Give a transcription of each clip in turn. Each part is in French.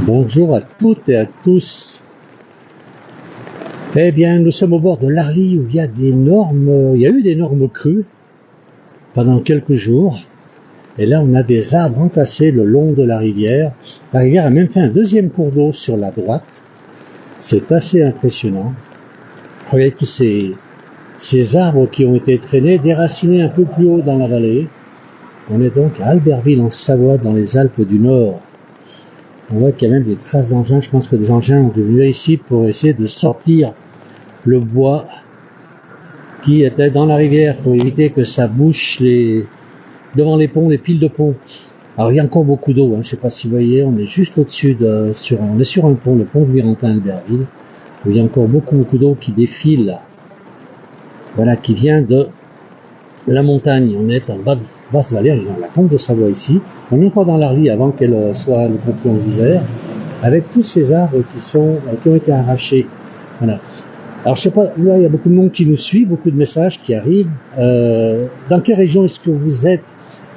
Bonjour à toutes et à tous. Eh bien, nous sommes au bord de l'Arly où il y a eu d'énormes crues pendant quelques jours. Et là, on a des arbres entassés le long de la rivière. La rivière a même fait un deuxième cours d'eau sur la droite. C'est assez impressionnant. Regardez tous ces arbres qui ont été traînés, déracinés un peu plus haut dans la vallée. On est donc à Albertville en Savoie, dans les Alpes du Nord. On voit qu'il y a même des traces d'engins. Je pense que des engins ont dû venir ici pour essayer de sortir le bois qui était dans la rivière pour éviter que ça bouche devant les ponts, les piles de ponts. Alors il y a encore beaucoup d'eau, je ne sais pas si vous voyez, on est juste au-dessus on est sur un pont, le pont de Mirantin Albertville, où il y a encore beaucoup d'eau qui défile, voilà, qui vient de la montagne. On est en basse vallée, on est dans la Comte de Savoie ici. On est encore dans l'Arly avant qu'elle soit le conflit en Isère, avec tous ces arbres qui ont été arrachés. Voilà. Alors je sais pas, là il y a beaucoup de monde qui nous suit, beaucoup de messages qui arrivent. Dans quelle région est-ce que vous êtes?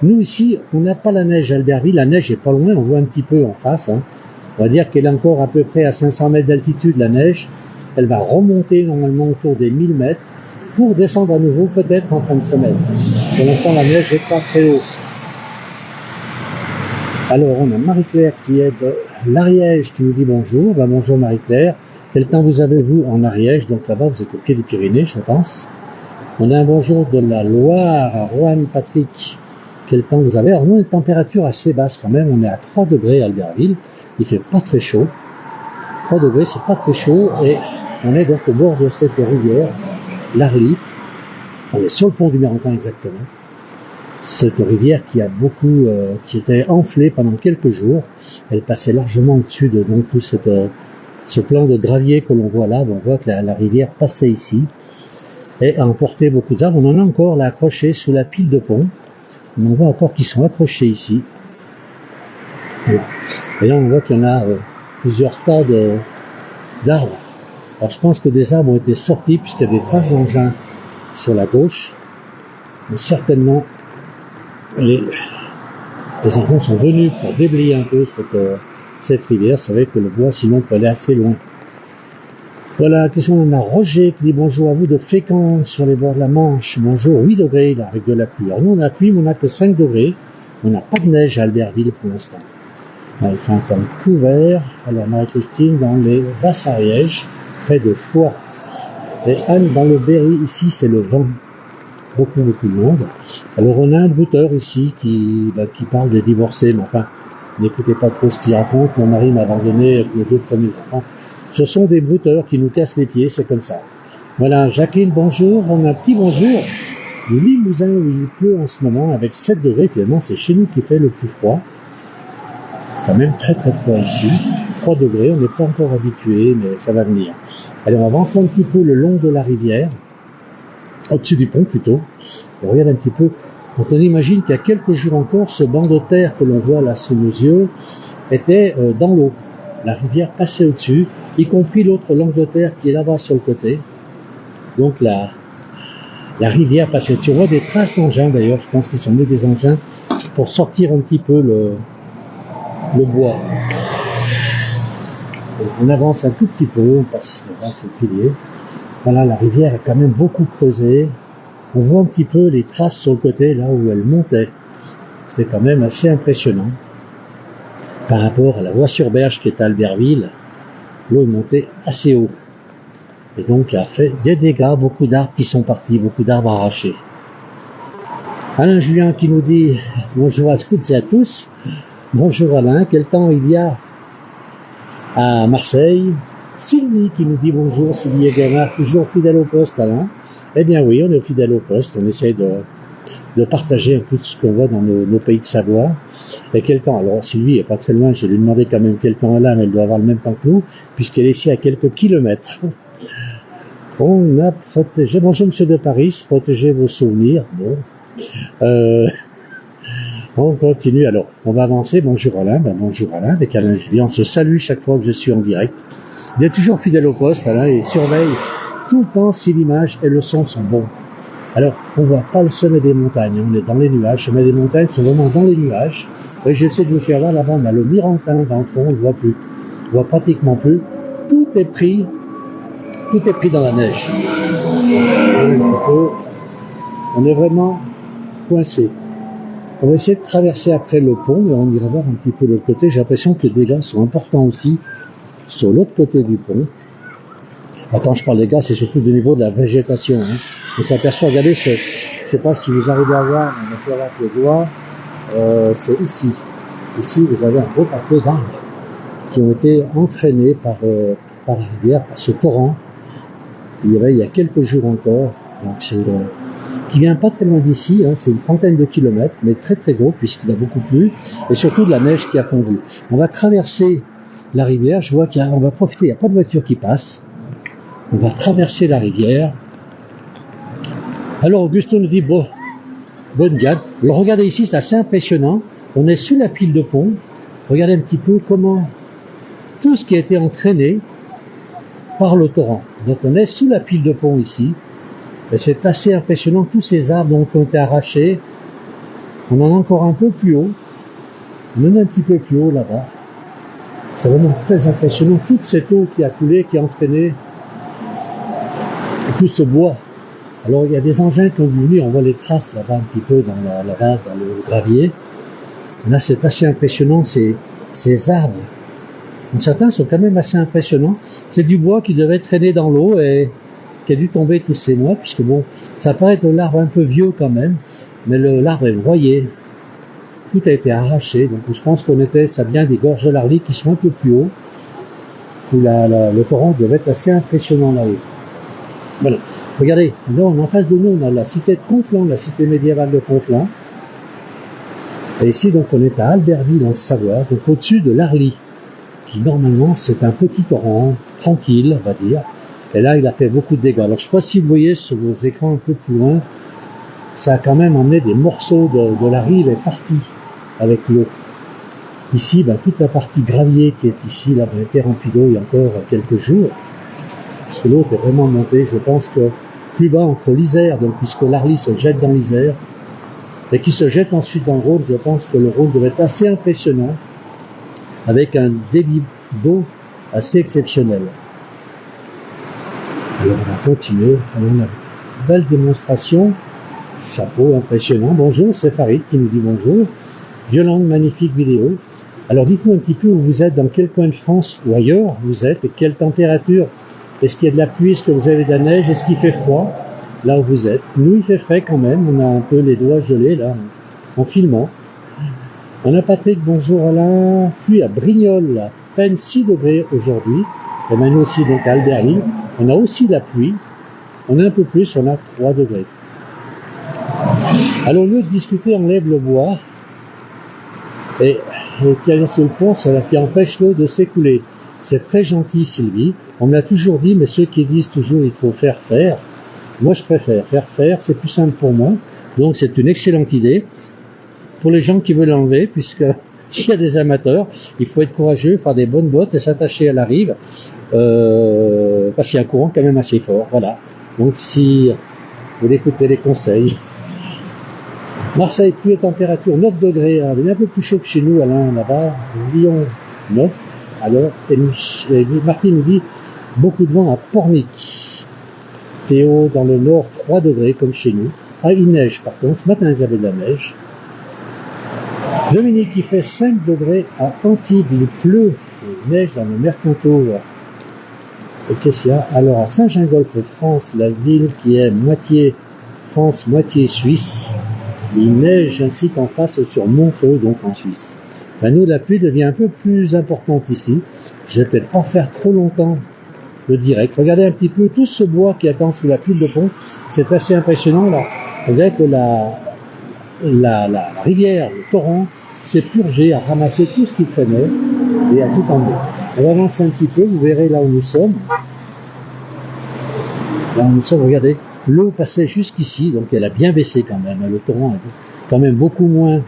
Nous ici, on n'a pas la neige à Albertville, la neige est pas loin, on voit un petit peu en face. On va dire qu'elle est encore à peu près à 500 mètres d'altitude, la neige. Elle va remonter normalement autour des 1000 mètres pour descendre à nouveau peut-être en fin de semaine. Pour l'instant, la neige n'est pas très haut. Alors, on a Marie-Claire qui est de l'Ariège qui nous dit bonjour. Bonjour Marie-Claire. Quel temps vous avez-vous en Ariège? Donc là-bas, vous êtes au pied des Pyrénées, je pense. On a un bonjour de la Loire à Roanne Patrick. Quel temps vous avez? Alors nous, une température assez basse quand même. On est à 3 degrés à Albertville. Il fait pas très chaud. 3 degrés, c'est pas très chaud. Et on est donc au bord de cette rivière, l'Arly. On est sur le pont du Mirantin exactement. Cette rivière qui était enflée pendant quelques jours. Elle passait largement au-dessus de donc tout ce plan de gravier que l'on voit là. On voit que la rivière passait ici et a emporté beaucoup d'arbres. On en a encore là accrochés sous la pile de pont. On en voit encore qui sont accrochés ici. Voilà. Et là on voit qu'il y en a plusieurs tas d'arbres. Alors je pense que des arbres ont été sortis puisqu'il y a des traces d'engins sur la gauche. Mais certainement les enfants sont venus pour déblayer un peu cette rivière. C'est vrai que le bois sinon peut aller assez loin. Voilà, question on a Roger qui dit bonjour à vous de Fécamp sur les bords de la Manche. Bonjour, 8 degrés là, avec de la pluie. Alors nous on a la pluie mais on n'a que 5 degrés. On n'a pas de neige à Albertville pour l'instant. Il fait un temps couvert. Alors Marie-Christine dans les Basses Arièges, près de Foix. Et Anne dans le Berry, ici c'est le vent. Beaucoup de monde. Alors on a un brouteur ici qui parle des divorcés, mais enfin, n'écoutez pas trop ce qu'il raconte. Mon mari m'a abandonné avec les 2 premiers enfants. Ce sont des brouteurs qui nous cassent les pieds, c'est comme ça. Voilà, Jacqueline, bonjour. On a un petit bonjour du Limousin où il pleut en ce moment avec 7 degrés. Finalement, c'est chez nous qui fait le plus froid. Quand même très froid ici. 3 degrés, on n'est pas encore habitué, mais ça va venir. Allez, on avance un petit peu le long de la rivière. Au-dessus du pont plutôt, et regarde un petit peu, quand on imagine qu'il y a quelques jours encore, ce banc de terre que l'on voit là sous nos yeux était dans l'eau. La rivière passait au-dessus, y compris l'autre langue de terre qui est là-bas sur le côté. Donc la rivière passait dessus. On voit des traces d'engins d'ailleurs, je pense qu'ils sont mis des engins pour sortir un petit peu le bois. Donc, on avance un tout petit peu, on passe devant ce pilier. Voilà, la rivière est quand même beaucoup creusée. On voit un petit peu les traces sur le côté, là où elle montait. C'était quand même assez impressionnant. Par rapport à la voie sur berge qui est à Albertville, l'eau est montée assez haut. Et donc, a fait des dégâts, beaucoup d'arbres qui sont partis, beaucoup d'arbres arrachés. Alain Julien qui nous dit bonjour à toutes et à tous. Bonjour Alain, quel temps il y a à Marseille? Sylvie qui nous dit bonjour, Sylvie Egamard, toujours fidèle au poste, Alain. Eh bien oui, on est fidèle au poste, on essaie de partager un peu tout ce qu'on voit dans nos pays de Savoie. Et quel temps? Alors Sylvie est pas très loin, je lui ai demandé quand même quel temps elle a, mais elle doit avoir le même temps que nous, puisqu'elle est ici à quelques kilomètres. On a protégé, bonjour monsieur de Paris, protégez vos souvenirs. Bon. On continue, alors on va avancer. Bonjour Alain, bonjour Alain, avec Alain Julien, on se salue chaque fois que je suis en direct. Il est toujours fidèle au poste, Alain, et surveille tout le temps si l'image et le son sont bons. Alors, on voit pas le sommet des montagnes, on est dans les nuages. Le sommet des montagnes, c'est vraiment dans les nuages. Et j'essaie de vous faire voir là-bas, on a le Mirantin dans le fond, on le voit plus. on voit pratiquement plus. Tout est pris dans la neige. On est vraiment coincé. On va essayer de traverser après le pont et on ira voir un petit peu de l'autre côté. J'ai l'impression que les dégâts sont importants aussi sur l'autre côté du pont. Quand je parle des dégâts, c'est surtout au niveau de la végétation. On s'aperçoit, regardez, je sais pas si vous arrivez à voir, on a fait avec le doigt, c'est ici. Ici, vous avez un gros paquet d'arbres qui ont été entraînés par la rivière, par ce torrent. Il y avait il y a quelques jours encore. Donc qui vient pas très loin d'ici, c'est une trentaine de kilomètres, mais très très gros puisqu'il a beaucoup plu, et surtout de la neige qui a fondu. On va traverser la rivière, je vois qu'on va profiter, il n'y a pas de voiture qui passe. On va traverser la rivière. Alors Augusto nous dit, bonne garde. Alors regardez ici, c'est assez impressionnant. On est sous la pile de pont. Regardez un petit peu comment tout ce qui a été entraîné par le torrent. Donc on est sous la pile de pont ici. Et c'est assez impressionnant. Tous ces arbres ont été arrachés. On en a encore un peu plus haut. On en a un petit peu plus haut là-bas. C'est vraiment très impressionnant. Toute cette eau qui a coulé, qui a entraîné tout ce bois. Alors il y a des engins qui ont venu, on voit les traces là-bas un petit peu dans la base, dans le gravier. Là c'est assez impressionnant, ces arbres. Donc, certains sont quand même assez impressionnants. C'est du bois qui devait traîner dans l'eau et qui a dû tomber tous ces mois, puisque bon, ça paraît de l'arbre un peu vieux quand même, mais l'arbre est broyé. Tout a été arraché, donc je pense ça vient des gorges de l'Arly qui sont un peu plus haut, où le torrent devait être assez impressionnant là-haut. Voilà. Regardez, là, en face de nous, on a la cité de Conflans, la cité médiévale de Conflans. Et ici, donc, on est à Albertville, en Savoie, donc au-dessus de l'Arly, qui normalement, c'est un petit torrent, tranquille, on va dire. Et là, il a fait beaucoup de dégâts. Alors, je ne sais pas si vous voyez sur vos écrans un peu plus loin, ça a quand même emmené des morceaux de la rive est partie avec l'eau. Ici, toute la partie gravier qui est ici, là, a été remplie d'eau il y a encore quelques jours. Parce que l'eau est vraiment montée. Je pense que plus bas, entre l'Isère, donc puisque l'Arly se jette dans l'Isère, et qui se jette ensuite dans le Rhône, je pense que le Rhône devait être assez impressionnant, avec un débit d'eau assez exceptionnel. Alors on va continuer. On a une belle démonstration. Chapeau impressionnant. Bonjour, c'est Farid qui nous dit bonjour. Violente, magnifique vidéo. Alors dites-nous un petit peu où vous êtes, dans quel coin de France ou ailleurs vous êtes, et quelle température. Est-ce qu'il y a de la pluie, est-ce que vous avez de la neige, est-ce qu'il fait froid là où vous êtes? Nous, il fait frais quand même, on a un peu les doigts gelés là, en filmant. On a Patrick, bonjour Alain, pluie à Brignoles, à peine 6 degrés aujourd'hui, et maintenant aussi donc à Albertville, on a aussi la pluie, on a un peu plus, on a 3 degrés. Alors au lieu de discuter, on lève le bois, et qui est sur le pont, qui empêche l'eau de s'écouler. C'est très gentil Sylvie, on me l'a toujours dit, mais ceux qui disent toujours il faut faire faire, moi je préfère faire faire, c'est plus simple pour moi, donc c'est une excellente idée. Pour les gens qui veulent l'enlever, puisque s'il y a des amateurs, il faut être courageux, faire des bonnes bottes et s'attacher à la rive, parce qu'il y a un courant quand même assez fort, voilà. Donc si vous écoutez les conseils. Marseille, pluie et température 9 degrés, il est un peu plus chaud que chez nous, Alain, là-bas, Lyon 9, alors, et Martin nous dit, beaucoup de vent à Pornic. Théo, dans le nord, 3 degrés, comme chez nous. Ah, il neige, par contre, ce matin, ils avaient de la neige. Dominique, il fait 5 degrés à Antibes, il pleut, il neige dans le Mercantour. Et qu'est-ce qu'il y a? Alors, à Saint-Gingolph-France, la ville qui est moitié France, moitié Suisse, il neige ainsi qu'en face sur Montreux, donc en Suisse. Nous, la pluie devient un peu plus importante ici. Je vais peut-être pas faire trop longtemps le direct. Regardez un petit peu tout ce bois qui attend sous la pile de pont. C'est assez impressionnant, là. On dirait que la rivière, le torrent, s'est purgé, a ramassé tout ce qui traînait et a tout emmené. On va avancer un petit peu, vous verrez là où nous sommes. Là où nous sommes, regardez, l'eau passait jusqu'ici, donc elle a bien baissé quand même. Le torrent est quand même beaucoup moins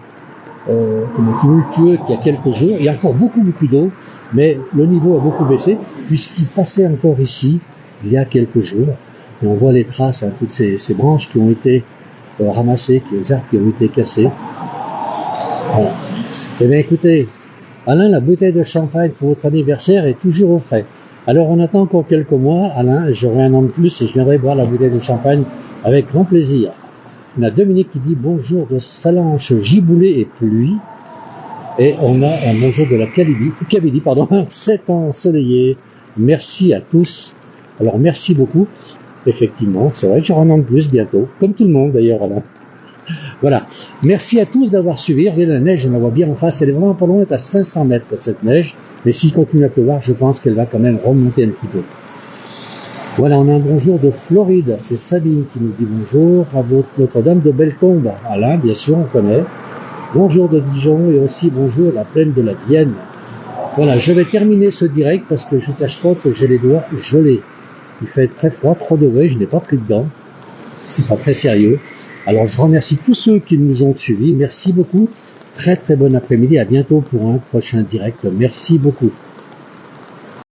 tumultueux qu'il y a quelques jours. Il y a encore beaucoup d'eau, mais le niveau a beaucoup baissé, puisqu'il passait encore ici, il y a quelques jours. Et on voit les traces, toutes ces branches qui ont été ramassées, les arbres qui ont été cassés. Voilà. Eh bien écoutez, Alain, la bouteille de champagne pour votre anniversaire est toujours au frais. Alors on attend encore quelques mois, Alain, j'aurai un an de plus et je viendrai boire la bouteille de champagne avec grand plaisir. On a Dominique qui dit bonjour de Salanches, giboulée et pluie. Et on a un bonjour de la Kabylie, pardon, 7 ans ensoleillé. Merci à tous. Alors merci beaucoup. Effectivement, c'est vrai que j'aurai un an de plus bientôt, comme tout le monde d'ailleurs, Alain. Voilà. Merci à tous d'avoir suivi. Regardez la neige, on la voit bien en face. Elle est vraiment pas loin, elle est à 500 mètres cette neige. Mais s'il continue à pleuvoir, je pense qu'elle va quand même remonter un petit peu. Voilà, on a un bonjour de Floride. C'est Sabine qui nous dit bonjour. À Notre-Dame de Bellecombe. Alain, bien sûr, on connaît. Bonjour de Dijon et aussi bonjour la plaine de la Vienne. Voilà, je vais terminer ce direct parce que je ne cache pas que j'ai les doigts gelés. Il fait très froid, 3 degrés, je n'ai pas pris de gants. C'est pas très sérieux. Alors je remercie tous ceux qui nous ont suivis. Merci beaucoup. Très très bon après-midi. À bientôt pour un prochain direct. Merci beaucoup.